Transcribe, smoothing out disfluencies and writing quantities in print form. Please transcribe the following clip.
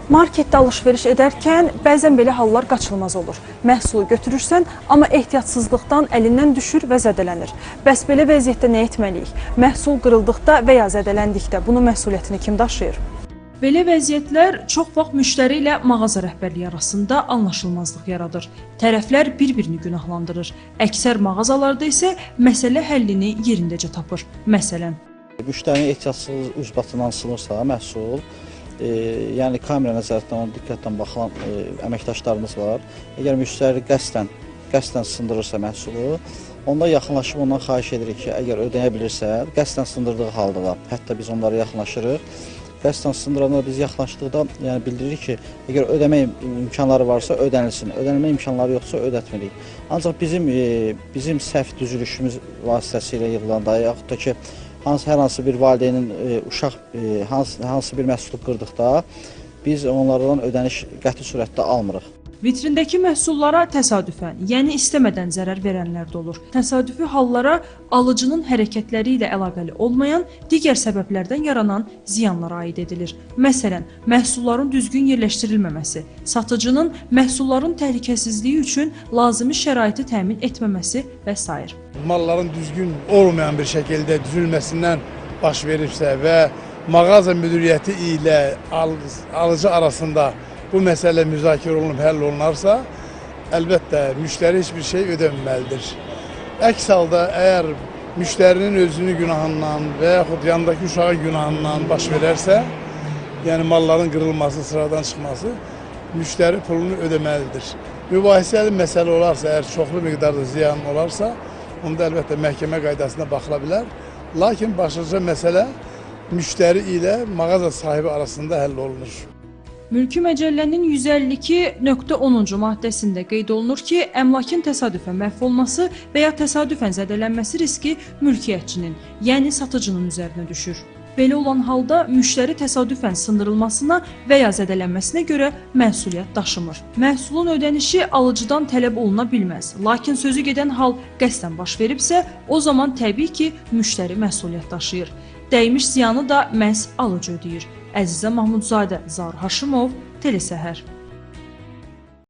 Marketdə alış-veriş edərkən bəzən belə hallar qaçılmaz olur. Məhsulu götürürsən, amma ehtiyatsızlıqdan əlindən düşür və zədələnir. Bəs belə vəziyyətdə nə etməliyik? Məhsul qırıldıqda və ya zədələndikdə bunun məsuliyyətini kim daşıyır? Belə vəziyyətlər çox vaxt müştəri ilə mağaza rəhbərliyi arasında anlaşılmazlıq yaradır. Tərəflər bir-birini günahlandırır. Əksər mağazalarda isə məsələ həllini yerindəcə tapır. Məsələn, müştərinin ehtiyatsız ucbatından sınırsa məhsul, yəni kamera nəzarətdən ona diqqətlə baxılan əməkdaşlarımız var. Əgər müştəri qəsdən sındırırsa məhsulu, onda yaxınlaşıb ondan xahiş edirik ki, əgər ödəyə bilirsə, qəsdən sındırdığı halda, hətta biz onlara yaxınlaşırıq. Qəsdən sındıranda biz yaxınlaşdıqda yəni bildiririk ki, əgər ödəmə imkanları varsa ödənilsin, ödənilmə imkanları yoxsa ödətmirik. Ancaq bizim səhv düzülüşümüz vasitəsilə yığılanda, yaxud da ki, hər hansı bir valideynin uşaq hansı bir məhsulu qırdıqda biz onlardan ödəniş qəti surətdə almırıq. Vitrindəki məhsullara təsadüfən, yəni istəmədən zərər verənlər də olur. Təsadüfi hallara alıcının hərəkətləri ilə əlaqəli olmayan digər səbəblərdən yaranan ziyanlar aid edilir. Məsələn, məhsulların düzgün yerləşdirilməməsi, satıcının məhsulların təhlükəsizliyi üçün lazımi şəraiti təmin etməməsi və s. Malların düzgün olmayan bir şəkildə düzülməsindən baş veribsə və mağaza müdiriyyəti ilə alıcı arasında bu məsələ müzakirə olunub, həll olunarsa, əlbəttə, müştəri heç bir şey ödəməməlidir. Əks halda, əgər müştərinin özünü günahından və yaxud yandakı uşağın günahından baş verərsə, yəni malların qırılması, sıradan çıxması, müştəri pulunu ödəməlidir. Mübahisəli məsələ olarsa, əgər çoxlu miqdarda ziyan olarsa, onda əlbəttə məhkəmə qaydasına baxıla bilər. Lakin başlıca məsələ müştəri ilə mağaza sahibi arasında həll olunur. Mülki Məcəllənin 152.10-cu maddəsində qeyd olunur ki, əmlakın təsadüfən məhv olması və ya təsadüfən zədələnməsi riski mülkiyyətçinin, yəni satıcının üzərinə düşür. Belə olan halda müştəri təsadüfən sındırılmasına və ya zədələnməsinə görə məsuliyyət daşımır. Məhsulun ödənişi alıcıdan tələb oluna bilməz, lakin sözü gedən hal qəsdən baş veribsə, o zaman təbii ki, müştəri məsuliyyət daşıyır. Dəymiş ziyanı da məhz alıcı ödəyir. Əzizə Mahmudzadə, Zaur Haşimov, Telesəhər.